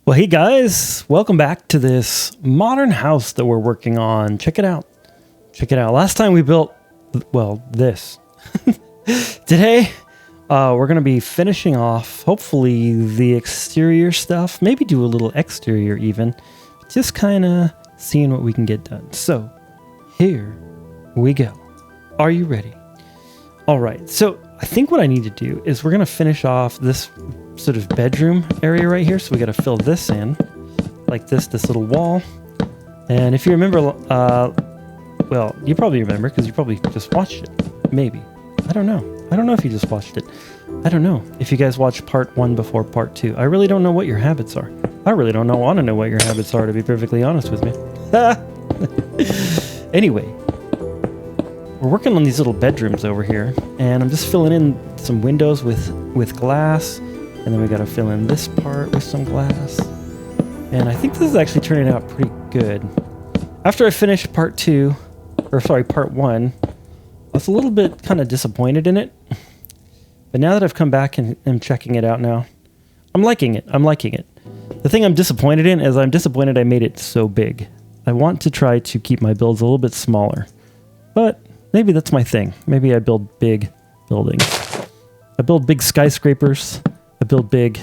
Well, hey guys, welcome back to this modern house that we're working on. Check it out. Check it out. Last time we built, well, this. Today, we're going to be finishing off, hopefully, the exterior stuff. Maybe do a little exterior even. Just kind of seeing what we can get done. So, here we go. Are you ready? All right, so I think what I need to do is we're going to finish off this sort of bedroom area right here. So we got to fill this in like this little wall. And if you remember, well, you probably remember because you probably just watched it. Maybe. I don't know. I don't know if you just watched it. I don't know if you guys watched part 1 before part 2. I really don't know what your habits are. I really don't want to know what your habits are, to be perfectly honest with me. Anyway, we're working on these little bedrooms over here, and I'm just filling in some windows with glass, and then we got to fill in this part with some glass. And I think this is actually turning out pretty good. After I finished part 1, I was a little bit kind of disappointed in it. But now that I've come back and am checking it out now, I'm liking it. I'm liking it. The thing I'm disappointed in is I'm disappointed I made it so big. I want to try to keep my builds a little bit smaller. But maybe that's my thing. Maybe I build big buildings. I build big skyscrapers. I build big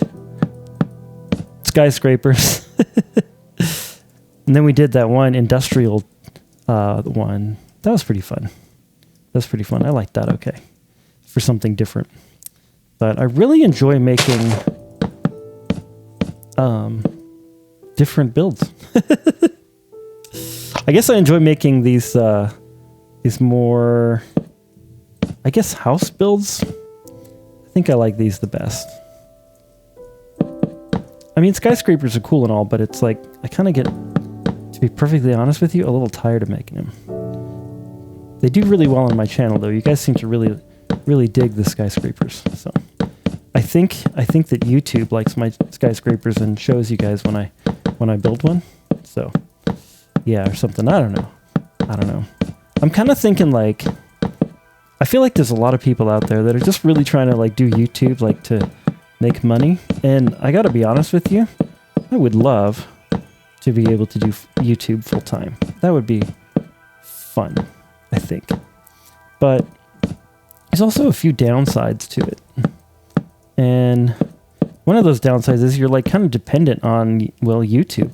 skyscrapers. And then we did that one industrial one. That was pretty fun. That's pretty fun. I like that. Okay. For something different. But I really enjoy making different builds. I guess I enjoy making these more, I guess, house builds. I think I like these the best. I mean, skyscrapers are cool and all, but it's like, I kind of get, to be perfectly honest with you, a little tired of making them. They do really well on my channel, though. You guys seem to really dig the skyscrapers. So I think that YouTube likes my skyscrapers and shows you guys when I build one. So yeah, or something. I don't know. I'm kind of thinking like, I feel like there's a lot of people out there that are just really trying to like do YouTube like to make money. And I gotta be honest with you, I would love to be able to do YouTube full time. That would be fun, I think. But there's also a few downsides to it. And one of those downsides is you're like kind of dependent on, well, YouTube,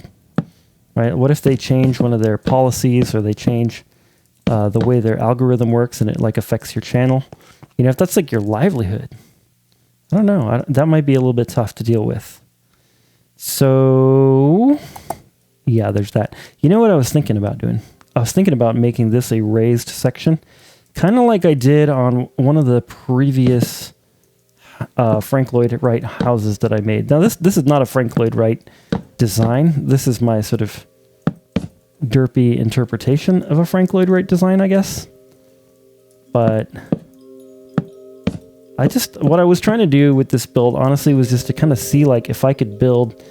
right? What if they change one of their policies, or they change the way their algorithm works and it like affects your channel? You know, if that's like your livelihood, I don't know. That might be a little bit tough to deal with. So yeah, there's that. You know what I was thinking about doing? I was thinking about making this a raised section, kind of like I did on one of the previous Frank Lloyd Wright houses that I made. Now this is not a Frank Lloyd Wright design. This is my sort of derpy interpretation of a Frank Lloyd Wright design, I guess. But what I was trying to do with this build, honestly, was just to kind of see like if I could build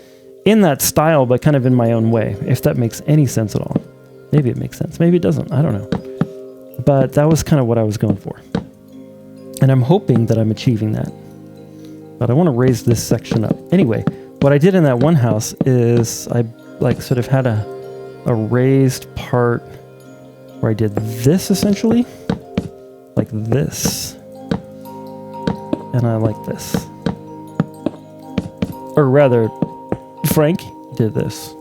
in that style, but kind of in my own way, if that makes any sense at all. Maybe it makes sense. Maybe it doesn't. I don't know. But that was kind of what I was going for. And I'm hoping that I'm achieving that. But I want to raise this section up. Anyway, what I did in that one house is I like sort of had a raised part where I did this essentially. Like this. And I like this. Or rather, Frank did this.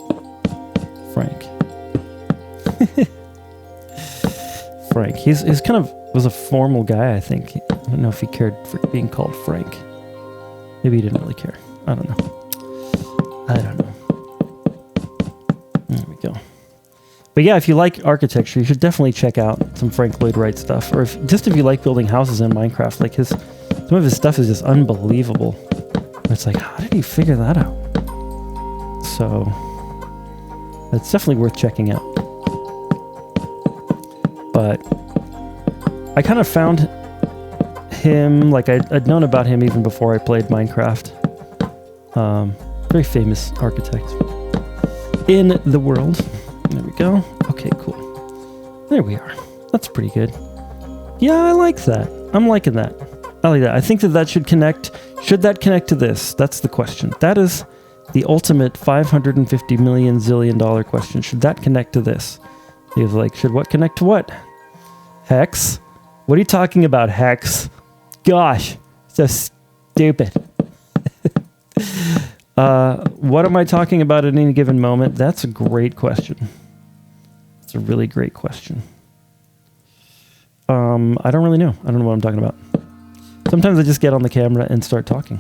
Frank. Frank. He's kind of was a formal guy, I think. I don't know if he cared for being called Frank. Maybe he didn't really care. I don't know. There we go. But yeah, if you like architecture, you should definitely check out some Frank Lloyd Wright stuff. Or if you like building houses in Minecraft, like some of his stuff is just unbelievable. It's like, how did he figure that out? So it's definitely worth checking out. But I kind of found him, like I'd known about him even before I played Minecraft. Very famous architect in the world. There we go. Okay, cool. There we are. That's pretty good. Yeah, I like that. I'm liking that. I like that. I think that should connect. Should that connect to this? That's the question. That is The ultimate $550 million zillion question. Should that connect to this? He was like, should what connect to what? Hex? What are you talking about, Hex? Gosh, so stupid. What am I talking about at any given moment? That's a great question. It's a really great question. I don't really know. I don't know what I'm talking about. Sometimes I just get on the camera and start talking.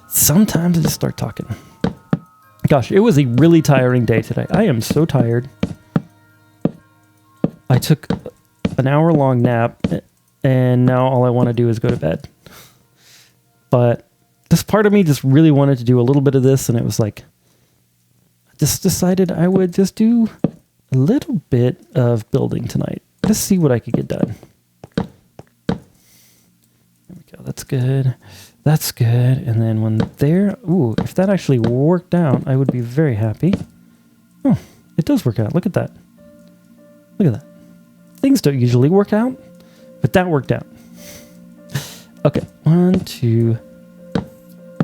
Sometimes I just start talking. Gosh, it was a really tiring day today. I am so tired. I took an hour-long nap, and now all I want to do is go to bed. But this part of me just really wanted to do a little bit of this, and it was like, I just decided I would just do a little bit of building tonight. Just see what I could get done. There we go. That's good. That's good. And then when there, ooh, if that actually worked out, I would be very happy. Oh, it does work out. Look at that. Look at that. Things don't usually work out, but that worked out. Okay. 1, 2,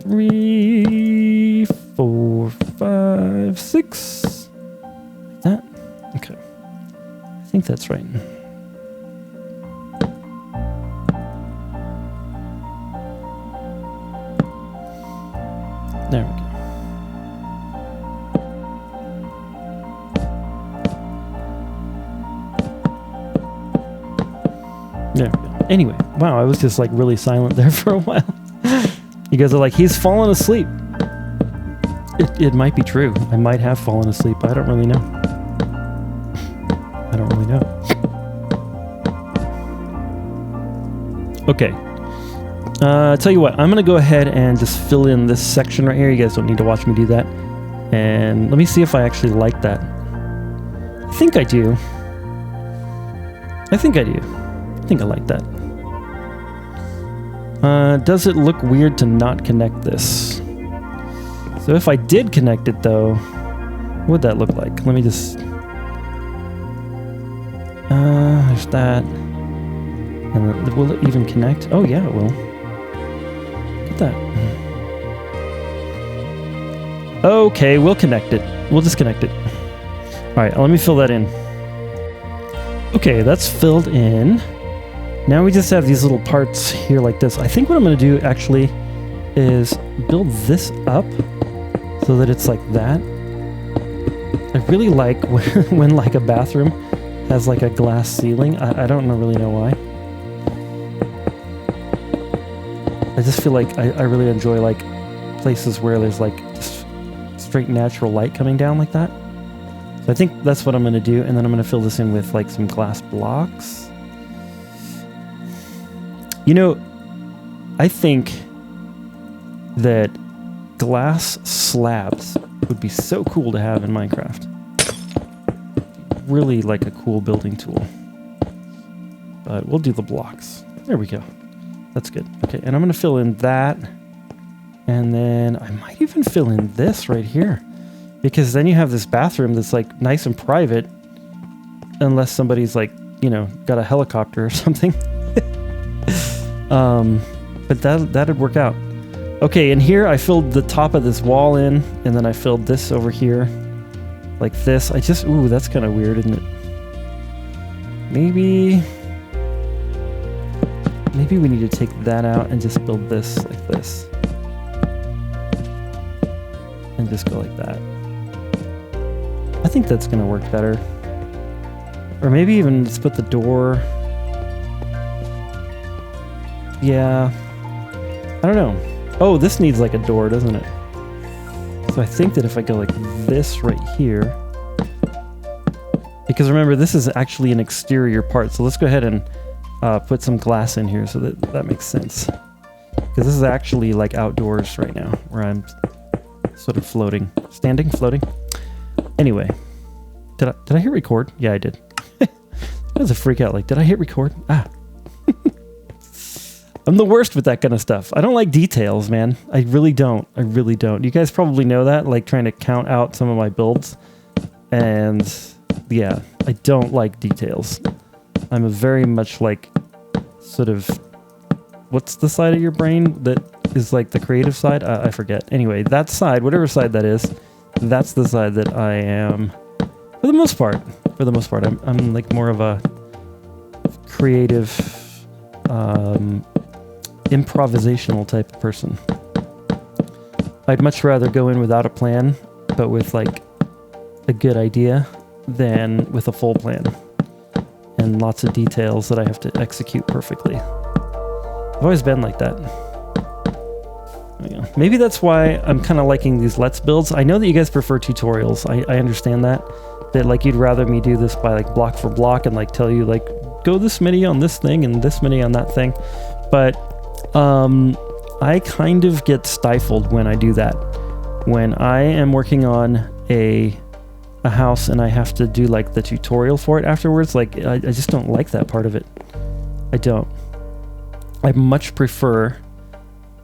3, 4, 5, 6. Like that. Okay. I think that's right. There we go. There we go. Anyway, wow, I was just like really silent there for a while. You guys are like, he's fallen asleep. It might be true. I might have fallen asleep. I don't really know. I don't really know. Okay. Tell you what, I'm going to go ahead and just fill in this section right here. You guys don't need to watch me do that. And let me see if I actually like that. I think I do. I think I do. I think I like that. Does it look weird to not connect this? So if I did connect it though, what would that look like? Let me just... there's that. And then, will it even connect? Oh yeah, it will. Look at that. Okay, we'll connect it. We'll just connect it. Alright, let me fill that in. Okay, that's filled in. Now we just have these little parts here like this. I think what I'm going to do actually is build this up so that it's like that. I really like when like a bathroom has like a glass ceiling. I don't really know why. I just feel like I really enjoy like places where there's like just straight natural light coming down like that. So I think that's what I'm going to do, and then I'm going to fill this in with like some glass blocks. You know, I think that glass slabs would be so cool to have in Minecraft. Really like a cool building tool. But we'll do the blocks. There we go. That's good. Okay, and I'm going to fill in that. And then I might even fill in this right here. Because then you have this bathroom that's like nice and private. Unless somebody's like, you know, got a helicopter or something. But that'd work out. Okay, and here I filled the top of this wall in, and then I filled this over here. Like this. Ooh, that's kind of weird, isn't it? Maybe we need to take that out and just build this like this. And just go like that. I think that's going to work better. Or maybe even let's put the door... Yeah. I don't know. Oh, this needs like a door, doesn't it? So I think that if I go like this right here... Because remember, this is actually an exterior part. So let's go ahead and put some glass in here so that makes sense. Because this is actually like outdoors right now, where I'm sort of floating. Standing? Floating? Anyway. Did I hit record? Yeah, I did. That was a freak out. Like, did I hit record? Ah. I'm the worst with that kind of stuff. I don't like details, man. I really don't. I really don't. You guys probably know that, like trying to count out some of my builds. And yeah, I don't like details. I'm a very much like sort of what's the side of your brain that is like the creative side? I forget. Anyway, that side, whatever side that is, that's the side that I am, for the most part. For the most part, I'm like more of a creative, improvisational type of person. I'd much rather go in without a plan, but with like a good idea, than with a full plan and lots of details that I have to execute perfectly. I've always been like that. Yeah. Maybe that's why I'm kind of liking these Let's Builds. I know that you guys prefer tutorials. I understand that like you'd rather me do this by like block for block and like tell you like go this many on this thing and this many on that thing. But I kind of get stifled when I do that. When I am working on a house and I have to do like the tutorial for it afterwards, like I just don't like that part of it. I don't. I much prefer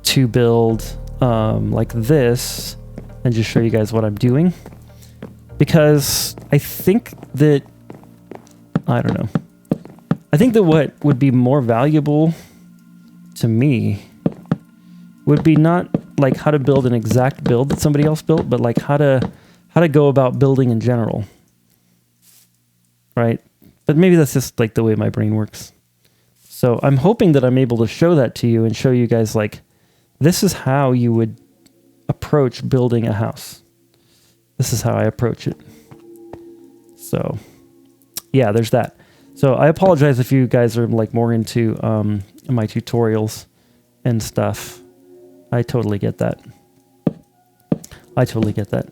to build like this and just show you guys what I'm doing, because I think that, I don't know, I think that what would be more valuable to me would be not like how to build an exact build that somebody else built, but like how to go about building in general, right? But maybe that's just like the way my brain works. So I'm hoping that I'm able to show that to you and show you guys like, this is how you would approach building a house. This is how I approach it. So yeah, there's that. So I apologize if you guys are like more into my tutorials and stuff. I totally get that. I totally get that.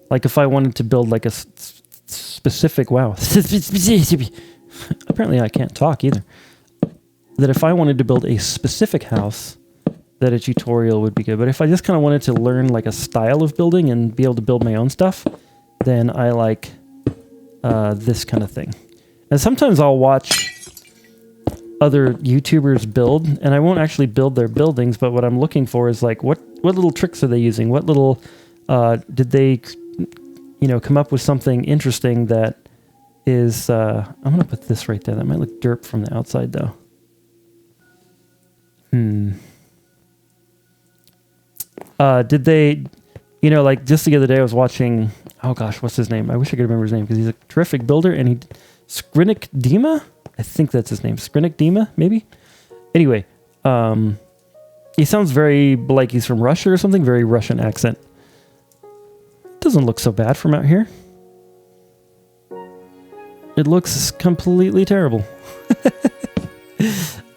Like if I wanted to build like a specific, wow, apparently I can't talk either. That if I wanted to build a specific house, that a tutorial would be good. But if I just kind of wanted to learn like a style of building and be able to build my own stuff, then I like this kind of thing. And sometimes I'll watch other YouTubers build, and I won't actually build their buildings, but what I'm looking for is like, what little tricks are they using? What little, did they, come up with something interesting that is, I'm going to put this right there. That might look derp from the outside though. Did they, like just the other day I was watching, oh gosh, what's his name? I wish I could remember his name because he's a terrific builder, and Skrinik Dima? I think that's his name. Skrinik Dima, maybe? Anyway, he sounds very like he's from Russia or something, very Russian accent. Doesn't look so bad from out here. It looks completely terrible.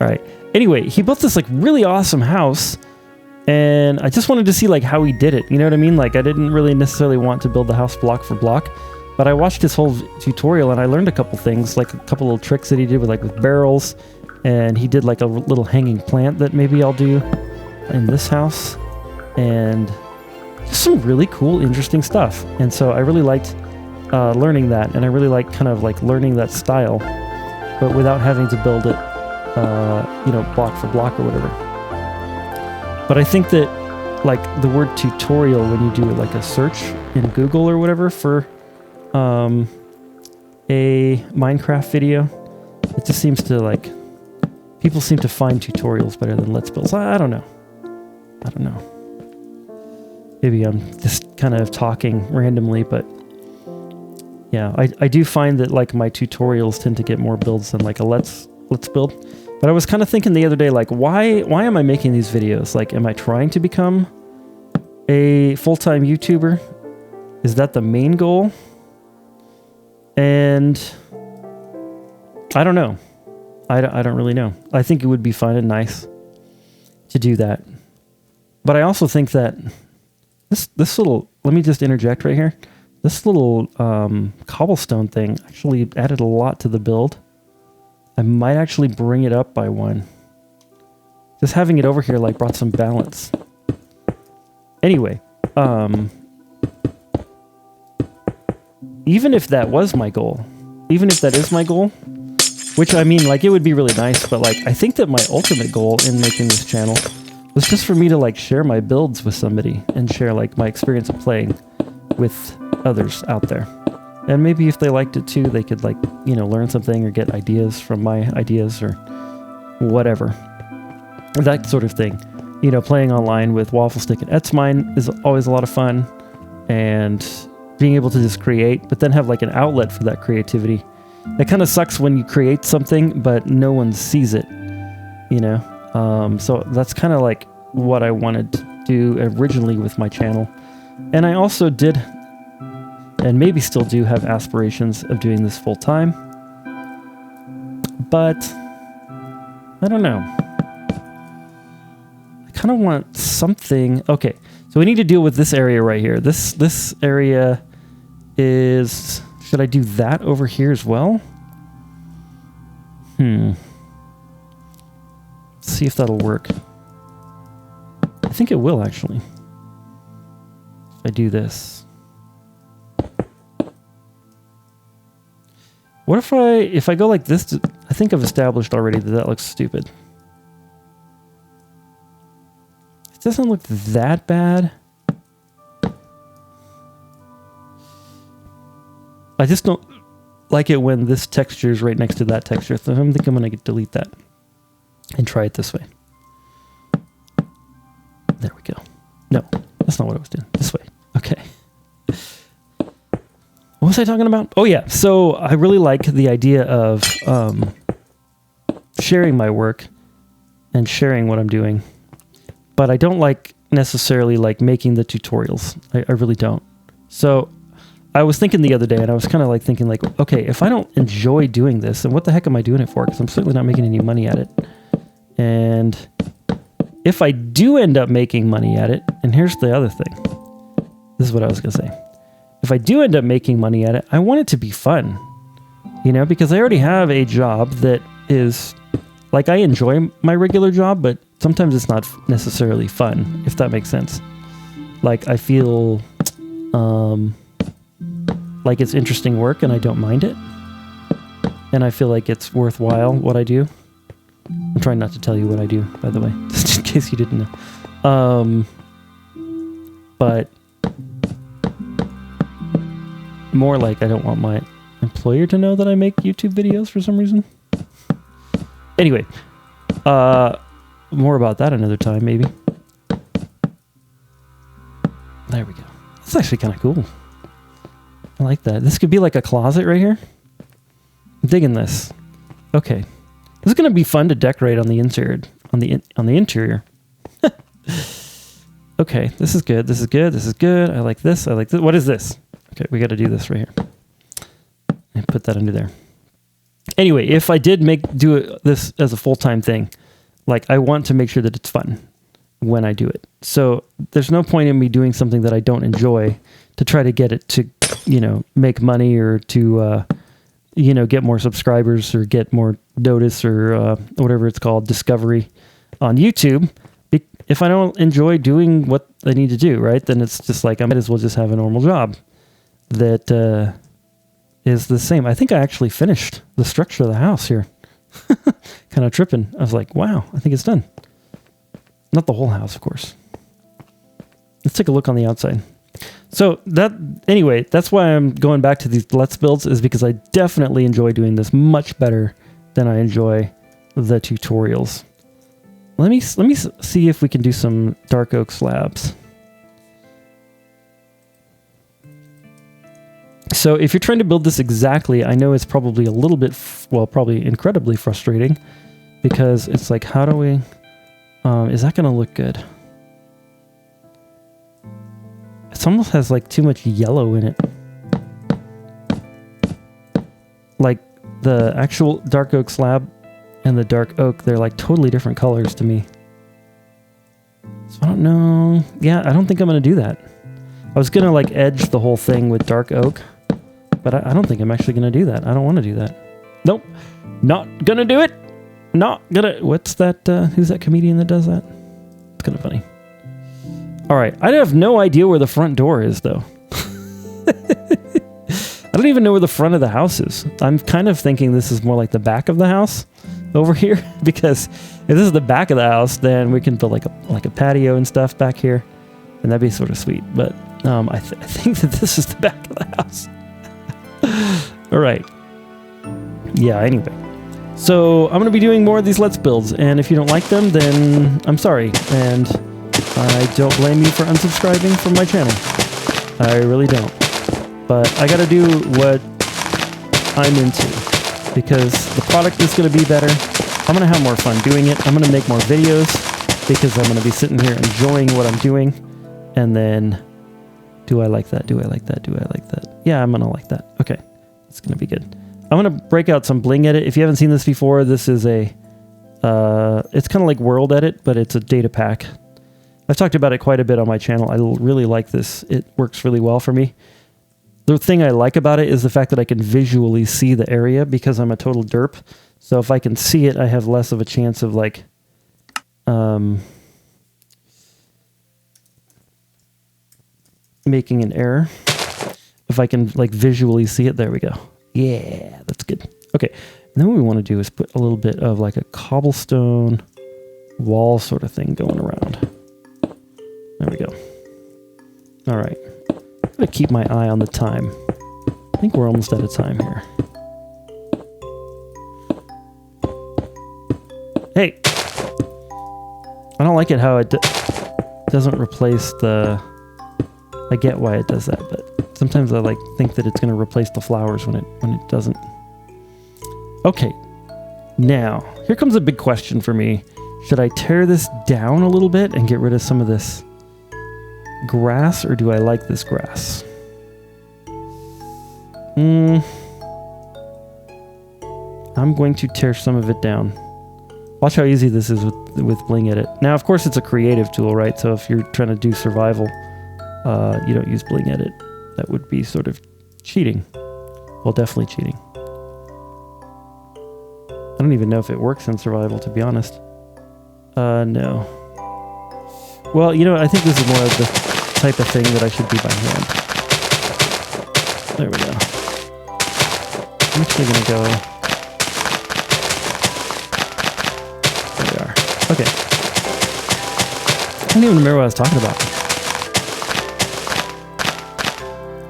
All right. Anyway, he built this like really awesome house, and I just wanted to see like how he did it. You know what I mean? Like I didn't really necessarily want to build the house block for block, but I watched his whole tutorial and I learned a couple things, like a couple little tricks that he did with barrels, and he did like a little hanging plant that maybe I'll do in this house, and just some really cool, interesting stuff. And so I really liked learning that, and I really like kind of like learning that style, but without having to build it, block for block or whatever. But I think that like the word tutorial, when you do like a search in Google or whatever for a Minecraft video, it just seems to like, people seem to find tutorials better than Let's Builds. I don't know. Maybe I'm just kind of talking randomly, but yeah, I do find that like my tutorials tend to get more builds than like a Let's Build. But I was kind of thinking the other day, like, why am I making these videos? Like, am I trying to become a full-time YouTuber? Is that the main goal? And I don't know. I don't really know. I think it would be fun and nice to do that. But I also think that this little, let me just interject right here. This little cobblestone thing actually added a lot to the build. I might actually bring it up by one. Just having it over here like brought some balance. Anyway, even if that was my goal, even if that is my goal, which I mean, like, it would be really nice, but like, I think that my ultimate goal in making this channel was just for me to like share my builds with somebody and share like my experience of playing with others out there. And maybe if they liked it too, they could like, learn something or get ideas from my ideas or whatever. that sort of thing. You know, playing online with Waffle Stick and Etzmine is always a lot of fun, and being able to just create, but then have like an outlet for that creativity. It kind of sucks when you create something, but no one sees it, you know? So that's kind of like what I wanted to do originally with my channel. And I also did, and maybe still do, have aspirations of doing this full time. But I don't know. I kind of want something. Okay, so we need to deal with this area right here. This area is... Should I do that over here as well? Let's see if that'll work. I think it will, actually. If I do this. What if I go like this? I think I've established already that that looks stupid. It doesn't look that bad. I just don't like it when this texture is right next to that texture. So I think I'm going to delete that and try it this way. There we go. No, that's not what I was doing. This way. Okay. What was I talking about? Oh yeah. So I really like the idea of sharing my work and sharing what I'm doing, but I don't like necessarily like making the tutorials. I really don't. So I was thinking the other day, and I was kind of like thinking like, okay, if I don't enjoy doing this, then what the heck am I doing it for? Because I'm certainly not making any money at it. And if I do end up making money at it, and here's the other thing. This is what I was going to say. If I do end up making money at it, I want it to be fun, you know, because I already have a job that is like, I enjoy my regular job, but sometimes it's not necessarily fun, if that makes sense. Like I feel, like it's interesting work and I don't mind it. And I feel like it's worthwhile what I do. I'm trying not to tell you what I do, by the way, just in case you didn't know. But more like I don't want my employer to know that I make YouTube videos for some reason. Anyway, more about that another time, maybe. There we go. That's actually kind of cool. I like that. This could be like a closet right here. I'm digging this. Okay. This is going to be fun to decorate on the interior. On the interior. Okay, this is good. This is good. This is good. I like this. I like this. What is this? Okay, we got to do this right here. And put that under there. Anyway, if I did do this as a full-time thing, like I want to make sure that it's fun when I do it. So there's no point in me doing something that I don't enjoy to try to get it to, you know, make money or to, you know, get more subscribers or get more notice or whatever it's called, discovery on YouTube. If I don't enjoy doing what I need to do, right, then it's just like I might as well just have a normal job that is the same. I think I actually finished the structure of the house here. Kind of tripping. I was like, wow, I think it's done. Not the whole house, of course. Let's take a look on the outside. So anyway, that's why I'm going back to these Let's Builds, is because I definitely enjoy doing this much better than I enjoy the tutorials. Let me see if we can do some dark oak slabs. So if you're trying to build this exactly, I know it's probably a little bit, well, probably incredibly frustrating, because it's like, how do we, is that going to look good? It almost has like too much yellow in it. Like the actual dark oak slab and the dark oak, they're like totally different colors to me. So I don't know. Yeah, I don't think I'm going to do that. I was going to like edge the whole thing with dark oak, but I don't think I'm actually going to do that. I don't want to do that. Nope. Not going to do it. Not going to. What's that? Who's that comedian that does that? It's kind of funny. All right. I have no idea where the front door is, though. I don't even know where the front of the house is. I'm kind of thinking this is more like the back of the house over here, because if this is the back of the house, then we can build like a patio and stuff back here, and that'd be sort of sweet. But I think that this is the back of the house. All right. Yeah. Anyway, So I'm going to be doing more of these Let's Builds, and if you don't like them, then I'm sorry, and I don't blame you for unsubscribing from my channel. I really don't. But I got to do what I'm into, because the product is going to be better. I'm going to have more fun doing it. I'm going to make more videos, because I'm going to be sitting here enjoying what I'm doing. And then, do I like that? Do I like that? Do I like that? Yeah, I'm going to like that. Okay, it's going to be good. I'm going to break out some Bling Edit. If you haven't seen this before, this is a, it's kind of like World Edit, but it's a data pack. I've talked about it quite a bit on my channel. I really like this. It works really well for me. The thing I like about it is the fact that I can visually see the area because I'm a total derp. So if I can see it, I have less of a chance of like, making an error. If I can like visually see it, there we go. Yeah, that's good. Okay, and then what we want to do is put a little bit of like a cobblestone wall sort of thing going around. There we go. All right, I'm gonna keep my eye on the time. I think we're almost out of time here. Hey, I don't like it how it doesn't replace the. I get why it does that, but sometimes I like think that it's going to replace the flowers when it doesn't. Okay, now here comes a big question for me. Should I tear this down a little bit and get rid of some of this grass, or do I like this grass? I'm going to tear some of it down. Watch how easy this is with Bling Edit. Now, of course, it's a creative tool, right? So if you're trying to do survival, you don't use Bling Edit. That would be sort of cheating. Well, definitely cheating. I don't even know if it works in survival, to be honest. No. Well, you know, I think this is more of the type of thing that I should do by hand. There we go. I'm actually going to go... There we are. Okay. I don't even remember what I was talking about.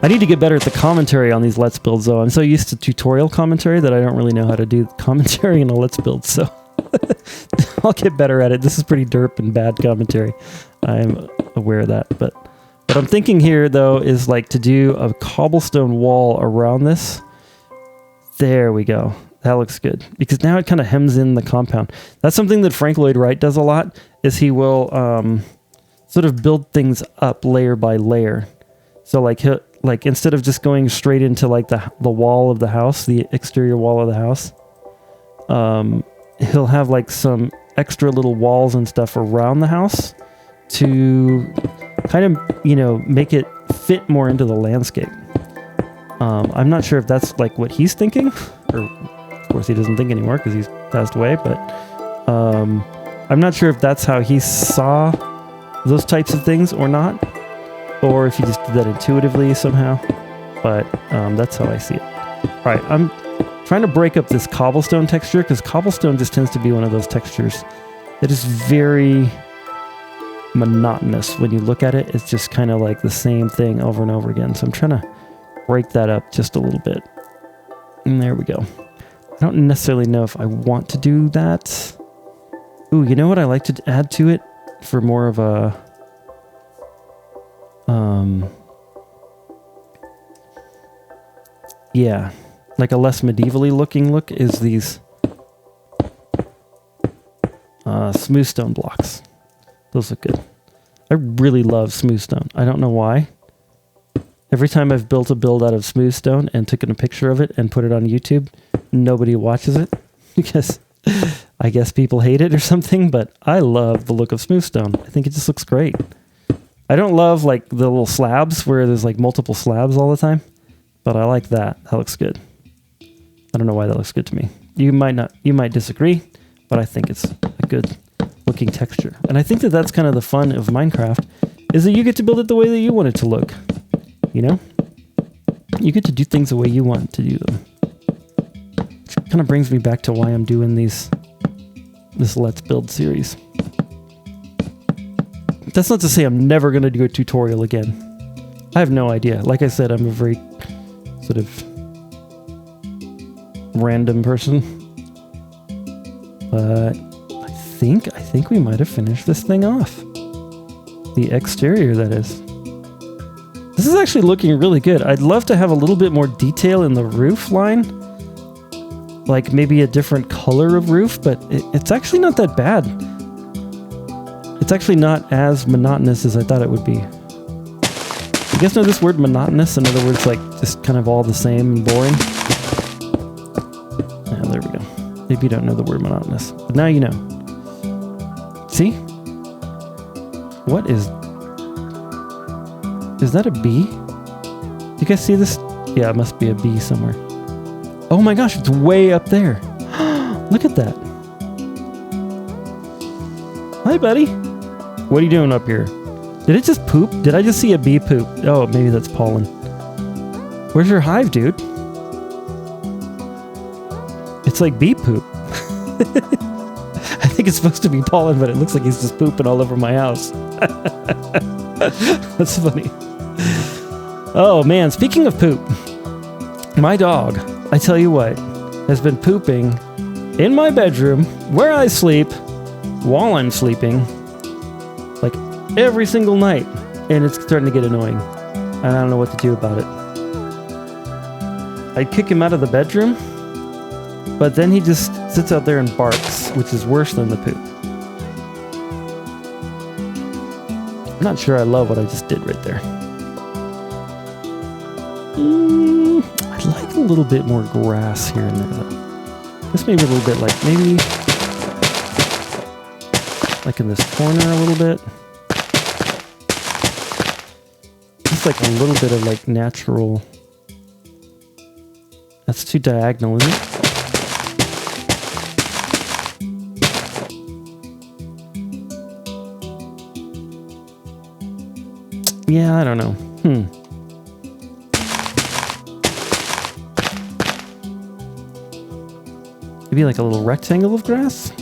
I need to get better at the commentary on these Let's Builds, though. I'm so used to tutorial commentary that I don't really know how to do commentary in a Let's Build, so I'll get better at it. This is pretty derp and bad commentary. I'm aware of that, but what I'm thinking here, though, is like to do a cobblestone wall around this. There we go. That looks good, because now it kind of hems in the compound. That's something that Frank Lloyd Wright does a lot, is he will sort of build things up layer by layer. So like instead of just going straight into like the wall of the house, the exterior wall of the house, he'll have like some extra little walls and stuff around the house to kind of, you know, make it fit more into the landscape. I'm not sure if that's like what he's thinking, or of course he doesn't think anymore because he's passed away, but I'm not sure if that's how he saw those types of things or not, or if he just did that intuitively somehow, but that's how I see it. All right, I'm trying to break up this cobblestone texture, because cobblestone just tends to be one of those textures that is very monotonous. When you look at it, it's just kind of like the same thing over and over again. So I'm trying to break that up just a little bit. And there we go. I don't necessarily know if I want to do that. Ooh, you know what I like to add to it for more of a... yeah, like a less medievally looking look is these smooth stone blocks. Those look good. I really love smooth stone. I don't know why. Every time I've built a build out of smooth stone and taken a picture of it and put it on YouTube, nobody watches it because I guess people hate it or something, but I love the look of smooth stone. I think it just looks great. I don't love like the little slabs where there's like multiple slabs all the time, but I like that. That looks good. I don't know why that looks good to me. You might disagree, but I think it's a good looking texture. And I think that that's kind of the fun of Minecraft, is that you get to build it the way that you want it to look. You know? You get to do things the way you want to do them. Which kind of brings me back to why I'm doing this Let's Build series. That's not to say I'm never going to do a tutorial again. I have no idea. Like I said, I'm a very sort of random person. But I think we might have finished this thing off. The exterior, that is. This is actually looking really good. I'd love to have a little bit more detail in the roof line. Like maybe a different color of roof, but it's actually not that bad. It's actually not as monotonous as I thought it would be. You guys know this word monotonous? In other words, like just kind of all the same and boring. Yeah, there we go. Maybe you don't know the word monotonous, but now you know. See? What is that a bee? Do you guys see this? Yeah, it must be a bee somewhere. Oh my gosh, it's way up there. Look at that. Hi, buddy. What are you doing up here? Did it just poop? Did I just see a bee poop? Oh, maybe that's pollen. Where's your hive, dude? It's like bee poop. I think it's supposed to be pollen, but it looks like he's just pooping all over my house. That's funny. Oh man, speaking of poop, my dog, I tell you what, has been pooping in my bedroom where I sleep while I'm sleeping like every single night, and it's starting to get annoying. I don't know what to do about it. I'd kick him out of the bedroom, but then he just sits out there and barks, which is worse than the poop. I'm not sure I love what I just did right there. I'd like a little bit more grass here and there, though. Just maybe a little bit, like maybe like in this corner a little bit. Just like a little bit of like natural. That's too diagonal, isn't it? Yeah, I don't know. Maybe like a little rectangle of grass?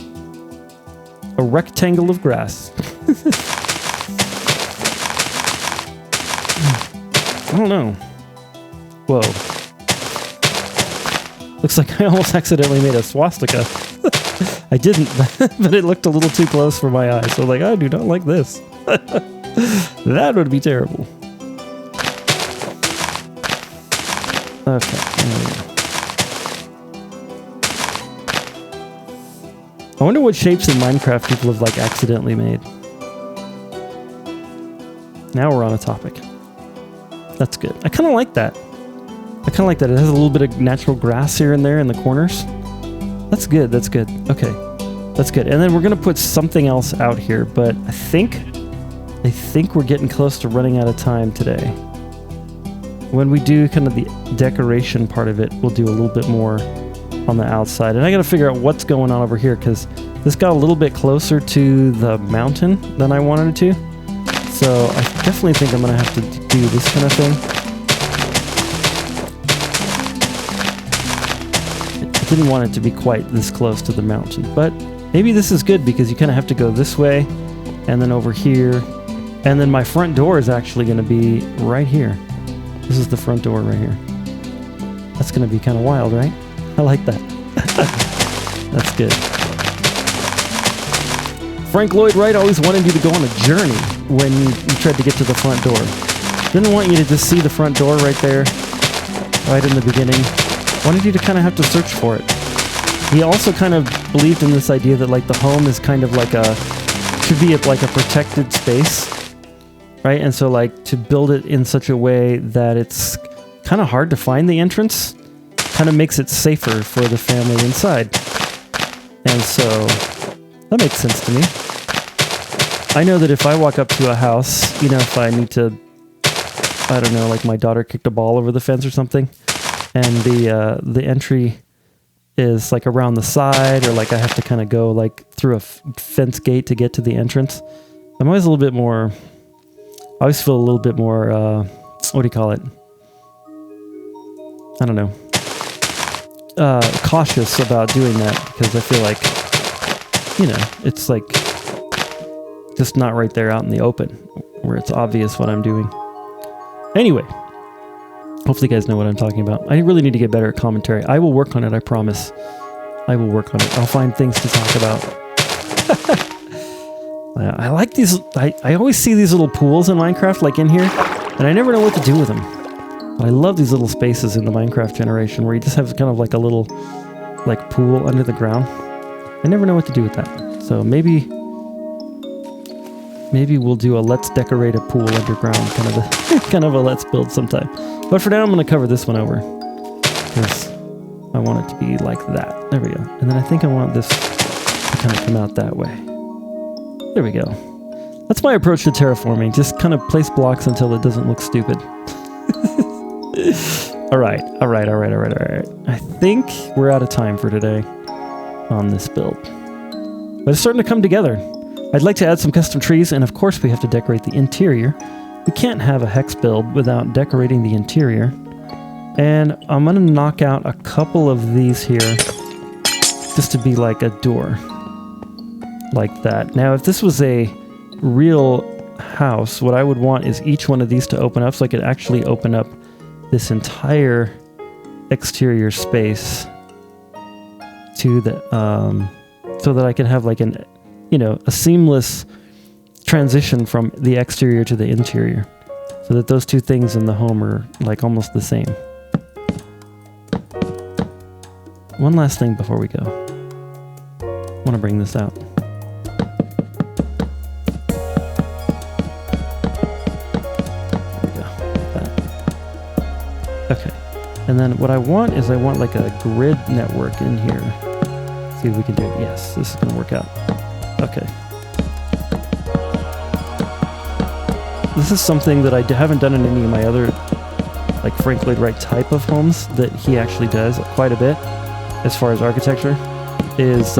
A rectangle of grass. I don't know. Whoa. Looks like I almost accidentally made a swastika. I didn't, but it looked a little too close for my eyes. So like, I do not like this. That would be terrible. Okay. I wonder what shapes in Minecraft people have like accidentally made. Now we're on a topic. That's good. I kind of like that. I kind of like that. It has a little bit of natural grass here and there in the corners. That's good. That's good. Okay. That's good. And then we're going to put something else out here, but I think we're getting close to running out of time today. When we do kind of the decoration part of it, we'll do a little bit more on the outside. And I got to figure out what's going on over here because this got a little bit closer to the mountain than I wanted it to. So I definitely think I'm going to have to do this kind of thing. I didn't want it to be quite this close to the mountain, but maybe this is good because you kind of have to go this way and then over here. And then my front door is actually going to be right here. This is the front door right here. That's going to be kind of wild, right? I like that. That's good. Frank Lloyd Wright always wanted you to go on a journey when you tried to get to the front door. Didn't want you to just see the front door right there, right in the beginning. Wanted you to kind of have to search for it. He also kind of believed in this idea that like the home is kind of like should be like a protected space, right? And so like to build it in such a way that it's kind of hard to find the entrance, kind of makes it safer for the family inside. And so that makes sense to me. I know that if I walk up to a house, you know, if I need to, I don't know, like my daughter kicked a ball over the fence or something, and the entry is like around the side, or like I have to kind of go like through a fence gate to get to the entrance. I'm always a little bit more, I always feel a little bit more, what do you call it? I don't know. Cautious about doing that because I feel like, you know, it's like just not right there out in the open where it's obvious what I'm doing. Anyway, hopefully you guys know what I'm talking about. I really need to get better at commentary. I will work on it, I promise. I will work on it. I'll find things to talk about. I like these. I always see these little pools in Minecraft, like in here, and I never know what to do with them. But I love these little spaces in the Minecraft generation where you just have kind of like a little, like, pool under the ground. I never know what to do with that. So maybe we'll do a let's decorate a pool underground kind of a let's build sometime. But for now, I'm going to cover this one over because I want it to be like that. There we go. And then I think I want this to kind of come out that way. There we go. That's my approach to terraforming. Just kind of place blocks until it doesn't look stupid. All right. I think we're out of time for today on this build. But it's starting to come together. I'd like to add some custom trees, and of course we have to decorate the interior. We can't have a hex build without decorating the interior. And I'm going to knock out a couple of these here just to be like a door. Like that. Now, if this was a real house, what I would want is each one of these to open up so I could actually open up this entire exterior space to the, so that I can have like an, you know, a seamless transition from the exterior to the interior, so that those two things in the home are like almost the same. One last thing before we go. I want to bring this out. Okay, and then what I want is I want like a grid network in here. See if we can do it. Yes, this is going to work out. Okay. This is something that I haven't done in any of my other, like, Frank Lloyd Wright type of homes that he actually does quite a bit as far as architecture, is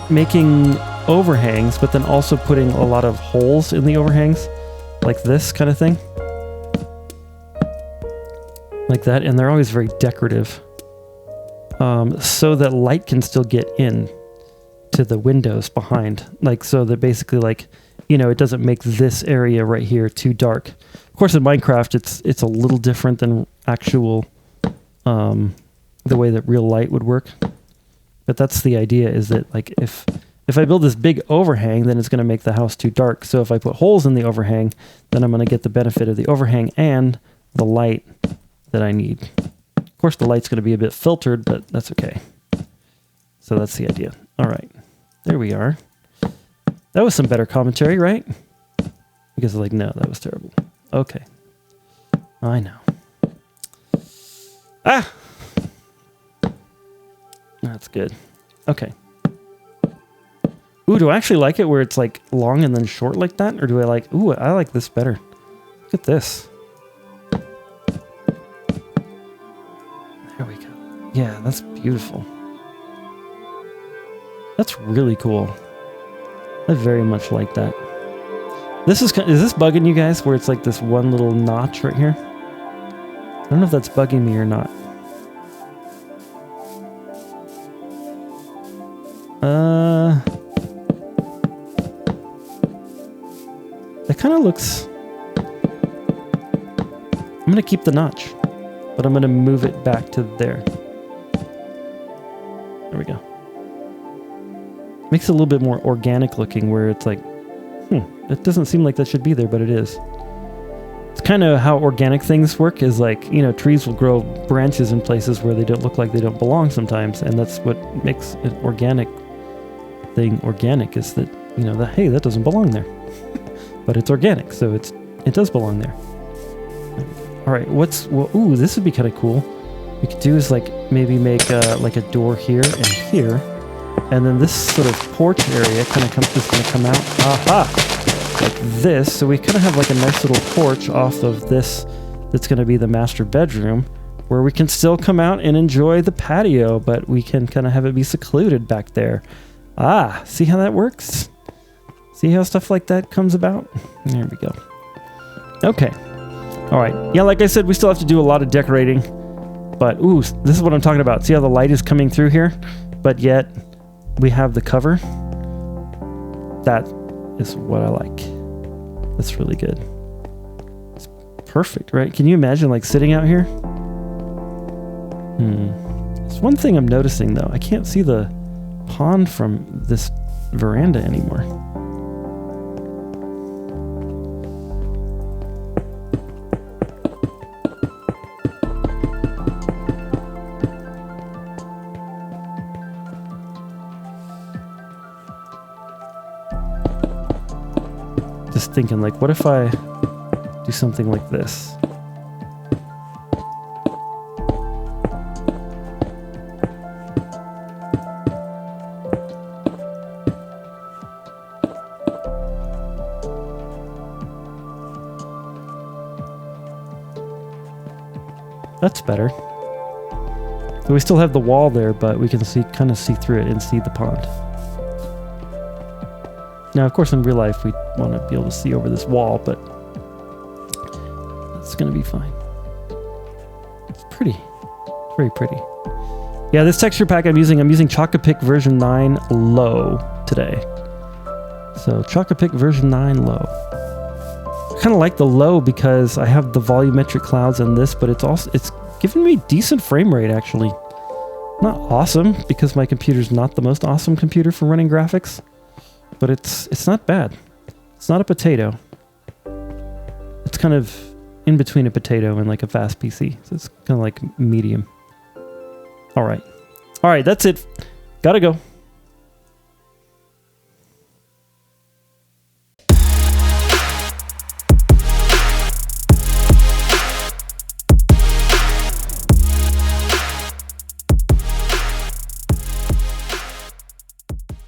making overhangs, but then also putting a lot of holes in the overhangs, like this kind of thing. Like that, and they're always very decorative, so that light can still get in to the windows behind, like, so that basically, like, you know, it doesn't make this area right here too dark. Of course, in Minecraft, it's a little different than actual, the way that real light would work. But that's the idea, is that, like, if I build this big overhang, then it's going to make the house too dark. So if I put holes in the overhang, then I'm going to get the benefit of the overhang and the light that I need. Of course, the light's going to be a bit filtered, but that's okay. So that's the idea. All right, there we are. That was some better commentary, right? Because, like, no, that was terrible. Okay. I know. Ah! That's good. Okay. Ooh, do I actually like it where it's, like, long and then short like that? Or do I like... Ooh, I like this better. Look at this. There we go. Yeah, that's beautiful. That's really cool. I very much like that. This is this bugging you guys, where it's like this one little notch right here? I don't know if that's bugging me or not. That kind of looks... I'm going to keep the notch, but I'm going to move it back to there. There we go. Makes it a little bit more organic looking, where it's like, it doesn't seem like that should be there, but it is. It's kind of how organic things work, is like, you know, trees will grow branches in places where they don't look like they don't belong sometimes, and that's what makes an organic thing organic, is that, you know, that, hey, that doesn't belong there. But it's organic, so it does belong there. All right, ooh, this would be kind of cool. We could do is like maybe make like a door here and here, and then this sort of porch area kind of is going to come out. Aha! Like this. So we kind of have like a nice little porch off of this. That's going to be the master bedroom, where we can still come out and enjoy the patio, but we can kind of have it be secluded back there. Ah, see how that works? See how stuff like that comes about? There we go. Okay. All right. Yeah, like I said, we still have to do a lot of decorating. But, ooh, this is what I'm talking about. See how the light is coming through here? But yet, we have the cover. That is what I like. That's really good. It's perfect, right? Can you imagine, like, sitting out here? There's one thing I'm noticing though. I can't see the pond from this veranda anymore. Just thinking, like, what if I do something like this? That's better. So we still have the wall there, but we can see, kind of see through it and see the pond. Now, of course, in real life, we want to be able to see over this wall, but that's going to be fine. It's pretty. Very pretty. Yeah, this texture pack I'm using Chocopic version 9 low today. So Chocopic version 9 low. I kind of like the low because I have the volumetric clouds in this, but it's giving me decent frame rate, actually. Not awesome, because my computer's not the most awesome computer for running graphics, but it's not bad. It's not a potato. It's kind of in between a potato and like a fast PC. So it's kind of like medium. All right, that's it. Gotta go.